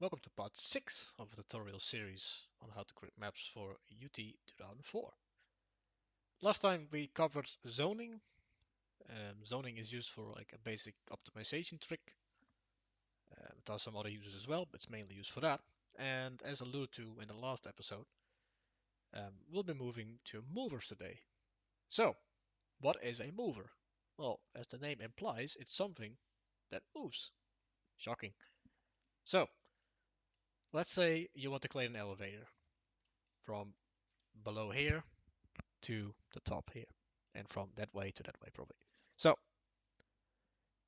Welcome to part 6 of a tutorial series on how to create maps for UT2004. Last time we covered zoning. Zoning is used for like a basic optimization trick. It has some other uses as well, but it's mainly used for that. And as alluded to in the last episode, we'll be moving to movers today. So, what is a mover? Well, as the name implies, it's something that moves. Shocking. So, let's say you want to create an elevator from below here to the top here, and from that way to that way probably. So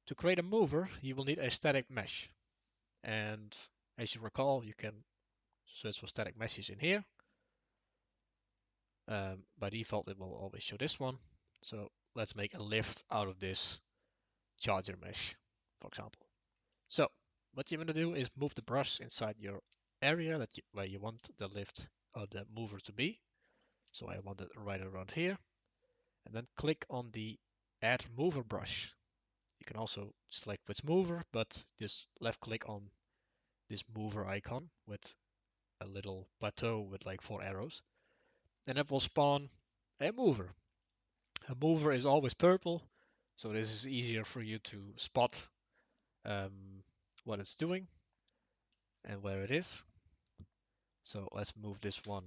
to create a mover, you will need a static mesh. And as you recall, you can search for static meshes in here. By default, it will always show this one. So let's make a lift out of this charger mesh, for example. So what you want to do is move the brush inside your area where you want the lift or the mover to be. So I want it right around here. And then click on the add mover brush. You can also select which mover, but just left click on this mover icon with a little plateau with like 4 arrows, and it will spawn a mover. A mover is always purple, so this is easier for you to spot what it's doing and where it is. So let's move this one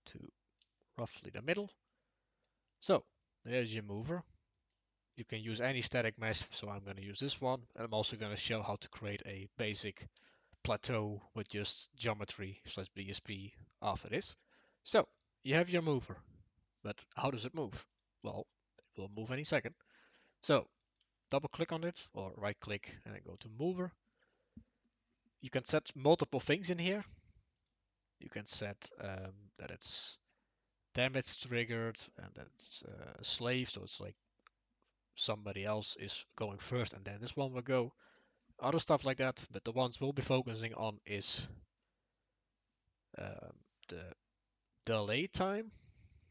to roughly the middle. So there's your mover. You can use any static mesh, so I'm going to use this one. And I'm also going to show how to create a basic plateau with just geometry slash BSP after this. So you have your mover, but how does it move? Well, it will move any second. So double click on it or right click and then go to mover. You can set multiple things in here. You can set that it's damage triggered and that it's a slave, so it's like somebody else is going first and then this one will go. Other stuff like that, but the ones we'll be focusing on is the delay time.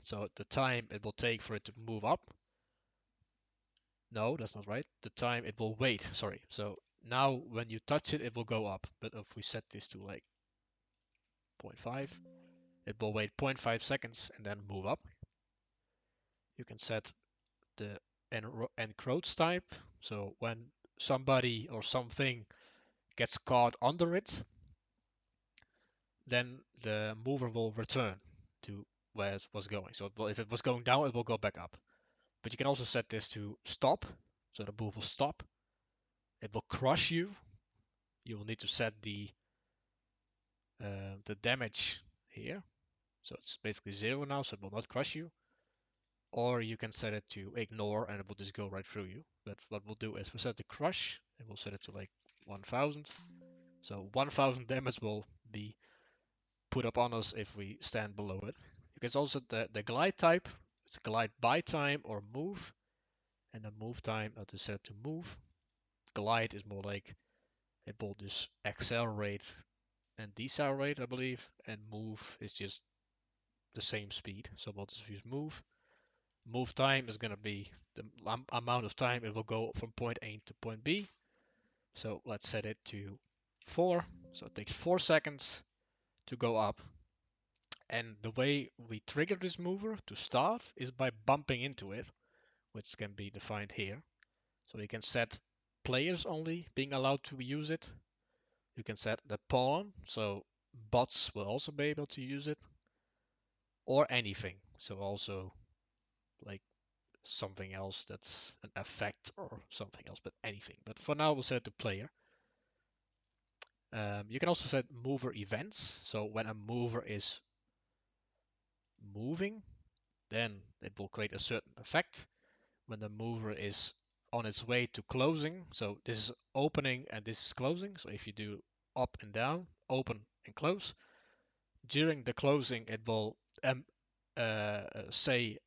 So the time it will take for it to move up. No, that's not right. The time it will wait, sorry. So now when you touch it, it will go up. But if we set this to like 0.5, it will wait 0.5 seconds and then move up. You can set the encroach type. So when somebody or something gets caught under it, then the mover will return to where it was going. So if it was going down, it will go back up. But you can also set this to stop. So the move will stop. It will crush you. You will need to set the damage here. So it's basically 0 now, so it will not crush you. Or you can set it to ignore and it will just go right through you. But what we'll do is we'll set the crush and we'll set it to like 1000. So 1000 damage will be put up on us if we stand below it. You can also set the glide type. It's glide by time or move. And the move time, I'll just set it to move. Glide is more like it will just accelerate and decelerate, I believe. And move is just the same speed. So we'll just use move. Move time is going to be the amount of time it will go from point A to point B. So let's set it to 4. So it takes 4 seconds to go up. And the way we trigger this mover to start is by bumping into it, which can be defined here. So you can set players only being allowed to use it. You can set the pawn, so bots will also be able to use it, or anything. So also like something else that's an effect or something else, but anything. But for now, we'll set it to player. You can also set mover events. So when a mover is moving, then it will create a certain effect. When the mover is on its way to closing, so this is opening and this is closing. So if you do up and down, open and close, during the closing, it will say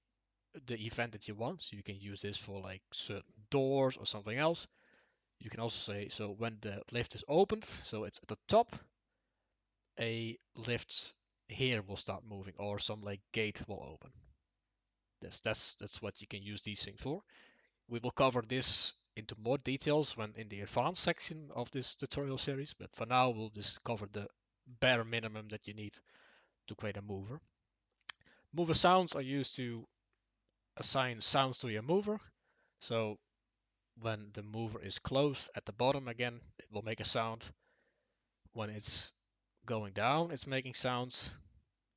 the event that you want. So you can use this for like certain doors or something else. You can also say, so when the lift is opened, so it's at the top, a lift here will start moving or some like gate will open. That's what you can use these things for. We will cover this into more details when in the advanced section of this tutorial series, but for now we'll just cover the bare minimum that you need to create a mover. Mover sounds are used to assign sounds to your mover. So when the mover is closed at the bottom again, it will make a sound. When it's going down, it's making sounds.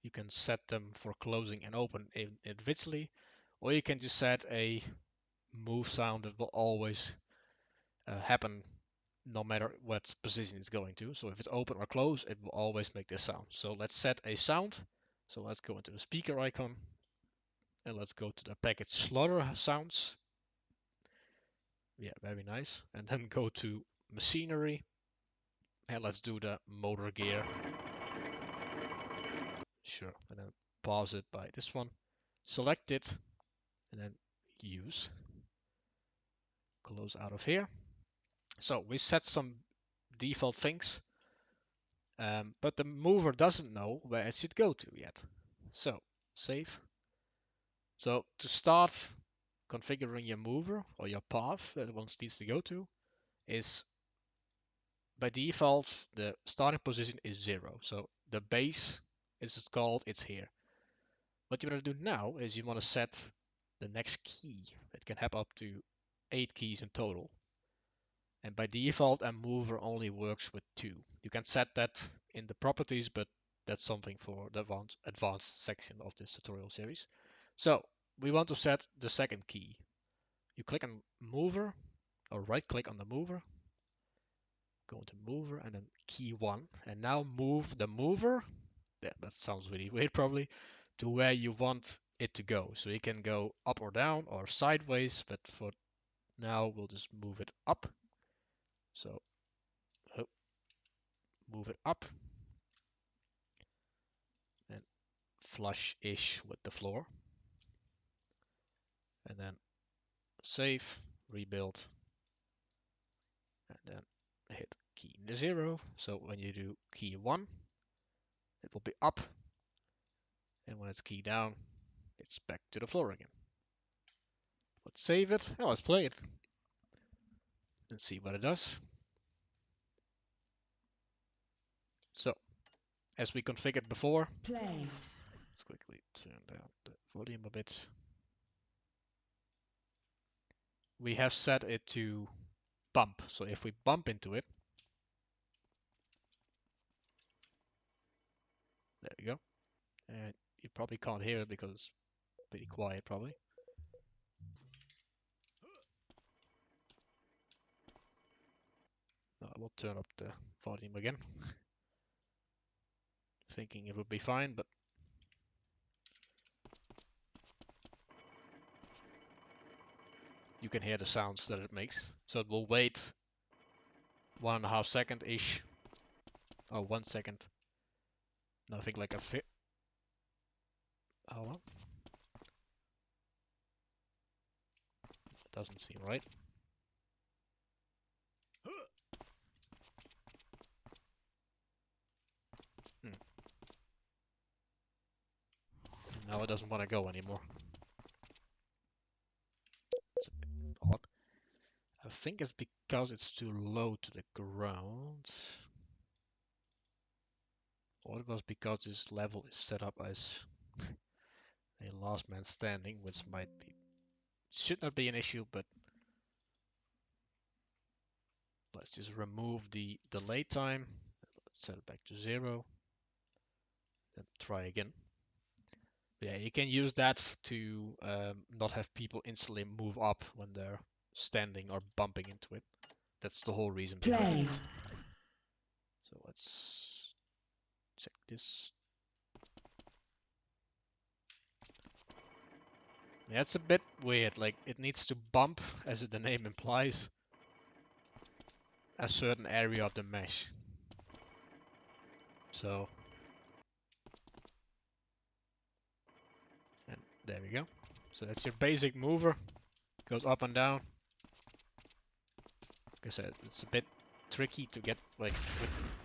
You can set them for closing and open individually, or you can just set a move sound that will always happen no matter what position it's going to. So if it's open or closed, it will always make this sound. So let's set a sound. So let's go into the speaker icon and let's go to the package slaughter sounds. Yeah, very nice. And then go to machinery and let's do the motor gear. Sure. And then pause it by this one. Select it and then use. Close out of here. So we set some default things, but the mover doesn't know where it should go to yet. So save. So to start configuring your mover or your path that it needs to go to is by default the starting position is 0. So the base is called, it's here. What you want to do now is you want to set the next key. It can have up to 8 keys in total. And by default, a mover only works with 2. You can set that in the properties, but that's something for the advanced section of this tutorial series. So we want to set the second key. You click on mover or right click on the mover, go into mover and then key 1. And now move the mover, yeah, that sounds really weird probably, to where you want it to go. So you can go up or down or sideways, but for now we'll just move it up. So move it up and flush-ish with the floor. And then save, rebuild, and then hit key 0. So when you do key 1, it will be up. And when it's key down, it's back to the floor again. Let's save it. Now let's play it and see what it does. So, as we configured before, play. Let's quickly turn down the volume a bit. We have set it to bump. So if we bump into it, there we go. And you probably can't hear it because it's pretty quiet probably. No, I will turn up the volume again. Thinking it would be fine, but you can hear the sounds that it makes. So it will wait 1.5 second-ish. Oh, 1 second. Nothing like a fit. Hold on. It doesn't seem right. Now it doesn't want to go anymore. It's a bit odd. I think it's because it's too low to the ground. Or it was because this level is set up as a last man standing, which should not be an issue, but let's just remove the delay time. Let's set it back to 0. Then try again. Yeah, you can use that to not have people instantly move up when they're standing or bumping into it. That's the whole reason behind it. So let's check this. Yeah, it's a bit weird. Like it needs to bump, as the name implies, a certain area of the mesh. So, and there we go. So that's your basic mover. Goes up and down. Like I said, it's a bit tricky to get, like,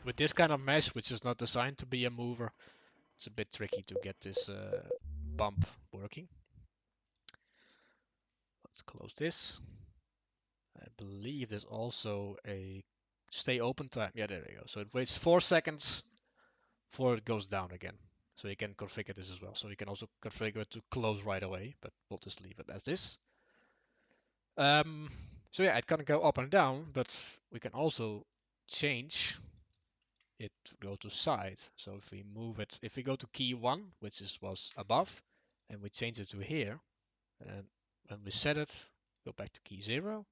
with this kind of mesh, which is not designed to be a mover, it's a bit tricky to get this bump working. Let's close this. I believe there's also a stay open time. Yeah, there we go. So it waits 4 seconds before it goes down again. So you can configure this as well. So you can also configure it to close right away, but we'll just leave it as this. Um, so yeah, it can go up and down, but we can also change it to go to side. So if we move it, if we go to key 1, which was above, and we change it to here, and when we set it, go back to key 0,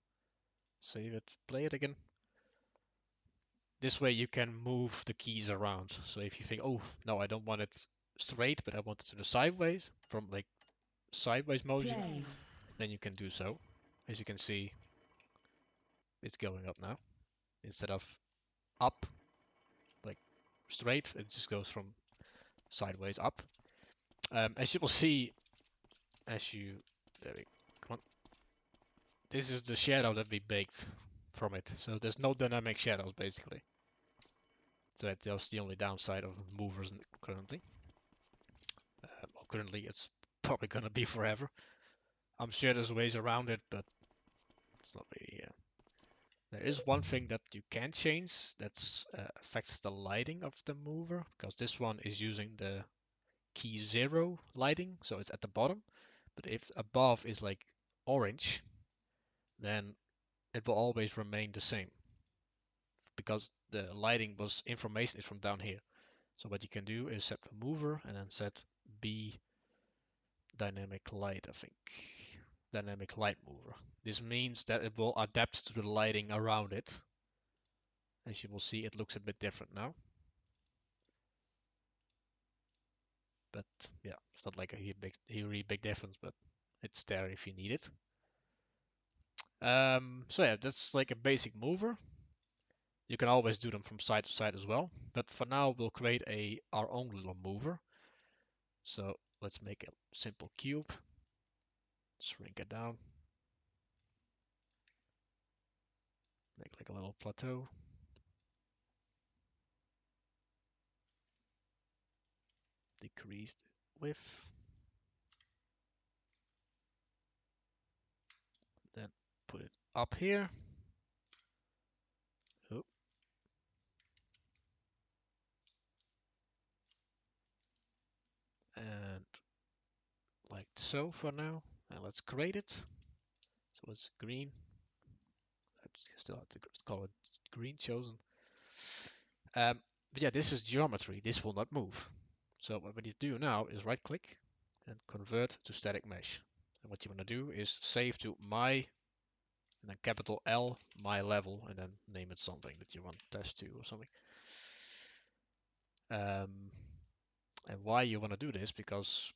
save it, play it again. This way you can move the keys around. So if you think, oh, no, I don't want it straight, but I want it to the sideways, from like sideways motion, then you can do so. As you can see, it's going up now. Instead of up, like straight, it just goes from sideways up. As you will see, there we come on. This is the shadow that we baked from it. So there's no dynamic shadows basically. So that's the only downside of movers currently. Well, currently it's probably gonna be forever. I'm sure there's ways around it, but it's not really. There is one thing that you can change that affects the lighting of the mover, because this one is using the key 0 lighting, so it's at the bottom. But if above is like orange, then it will always remain the same because the lighting was information is from down here. So what you can do is set the mover and then set B dynamic light, I think. Dynamic light mover. This means that it will adapt to the lighting around it. As you will see, it looks a bit different now. But yeah, it's not like a really big difference, but it's there if you need it. So yeah, that's like a basic mover. You can always do them from side to side as well. But for now, we'll create our own little mover. So let's make a simple cube. Shrink it down. Make like a little plateau. Decrease the width. Then put it up here. Oh. And like so for now. And let's create it. So it's green. I still have to call it green chosen. But yeah, this is geometry. This will not move. So what you do now is right click and convert to static mesh. And what you want to do is save to my, and then capital L, my level, and then name it something that you want test to or something. And why you want to do this, because,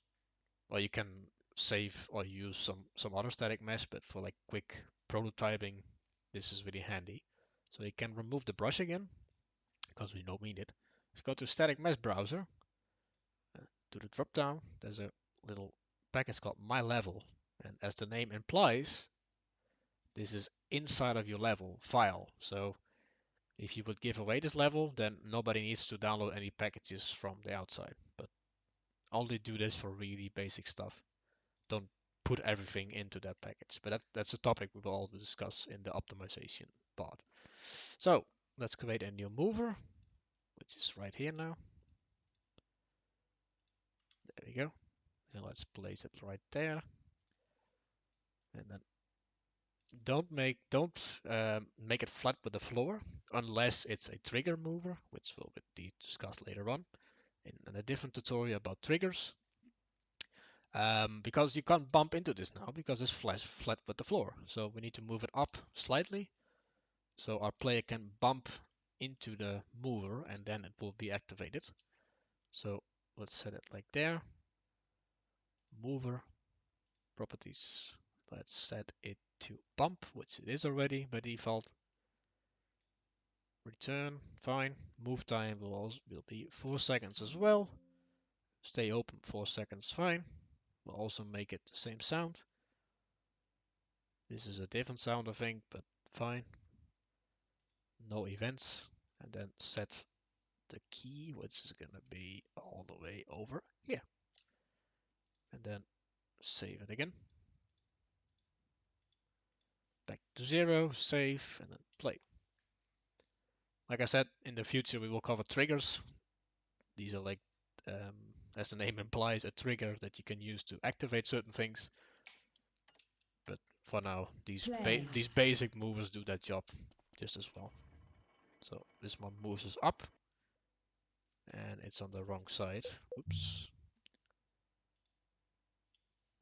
well, you can save or use some other static mesh, but for like quick prototyping, this is really handy. So you can remove the brush again, because we don't need it. Let's go to static mesh browser. To the drop down, there's a little package called my level. And as the name implies, this is inside of your level file. So if you would give away this level, then nobody needs to download any packages from the outside. But only do this for really basic stuff. Don't put everything into that package. But that's a topic we will all discuss in the optimization part. So let's create a new mover, which is right here now. There we go. And let's place it right there. And then don't make it flat with the floor unless it's a trigger mover, which will be discussed later on in a different tutorial about triggers. Because you can't bump into this now because it's flat with the floor. So we need to move it up slightly so our player can bump into the mover and then it will be activated. So let's set it like there. Mover properties. Let's set it to bump, which it is already by default. Return, fine. Move time will be 4 seconds as well. Stay open 4 seconds, fine. We'll also make it the same sound. This is a different sound, I think, but fine. No events. And then set the key, which is gonna be all the way over here. And then save it again. back to 0, save, and then play. Like I said, in the future we will cover triggers. These are like, as the name implies, a trigger that you can use to activate certain things. But for now, these basic movers do that job just as well. So this one moves us up, and it's on the wrong side. Oops.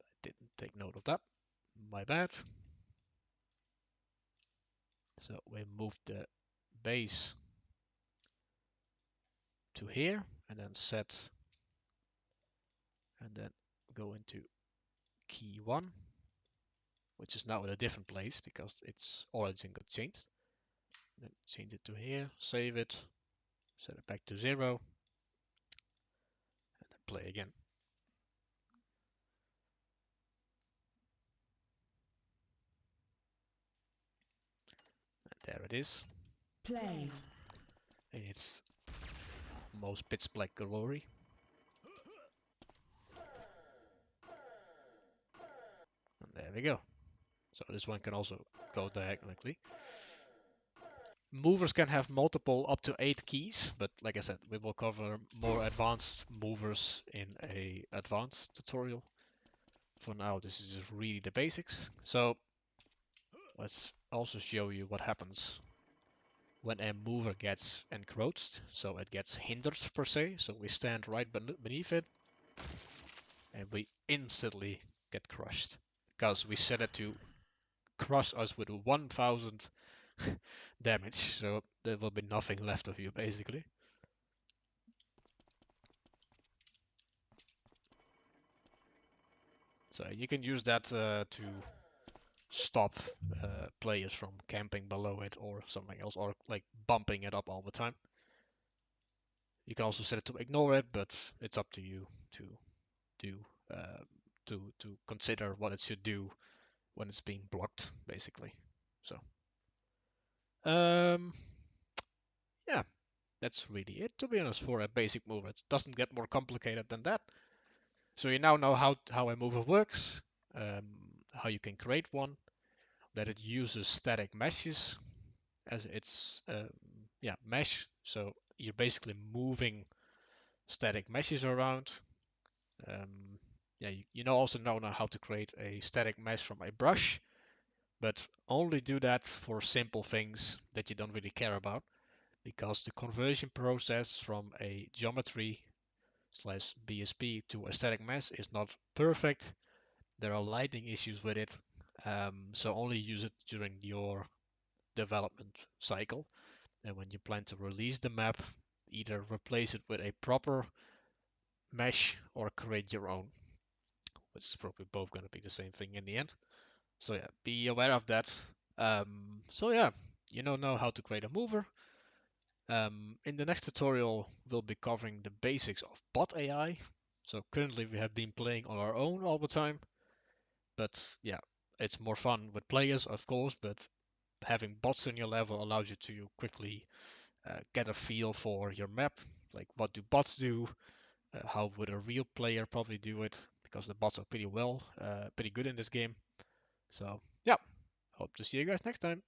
I didn't take note of that. My bad. So we moved the base to here, and then set, and then go into key 1, which is now in a different place because its origin got changed. Then change it to here, save it, set it back to 0, and then play again. And there it is. Play. And it's almost pitch black glory. And there we go. So this one can also go diagonally. Movers can have multiple up to 8 keys, but like I said, we will cover more advanced movers in a advanced tutorial. For now, this is just really the basics. So let's also show you what happens when a mover gets encroached. So it gets hindered per se. So we stand right beneath it and we instantly get crushed because we set it to crush us with 1000 damage. So there will be nothing left of you basically. So you can use that to stop players from camping below it or something else, or like bumping it up all the time. You can also set it to ignore it, but it's up to you to do uh, to consider what it should do when it's being blocked, basically. So um, yeah, that's really it, to be honest, for a basic mover. It doesn't get more complicated than that. So you now know how a mover works, how you can create one, that it uses static meshes as its yeah, mesh. So you're basically moving static meshes around. Yeah, you know also know now how to create a static mesh from a brush, but only do that for simple things that you don't really care about, because the conversion process from a geometry slash BSP to a static mesh is not perfect. There are lighting issues with it, so only use it during your development cycle. And when you plan to release the map, either replace it with a proper mesh or create your own, which is probably both going to be the same thing in the end. So yeah, be aware of that. So yeah, you know how to create a mover. In the next tutorial, we'll be covering the basics of bot AI. So currently we have been playing on our own all the time, but yeah, it's more fun with players, of course, but having bots in your level allows you to quickly get a feel for your map. Like, what do bots do? How would a real player probably do it? Because the bots are pretty good in this game. So yeah, hope to see you guys next time.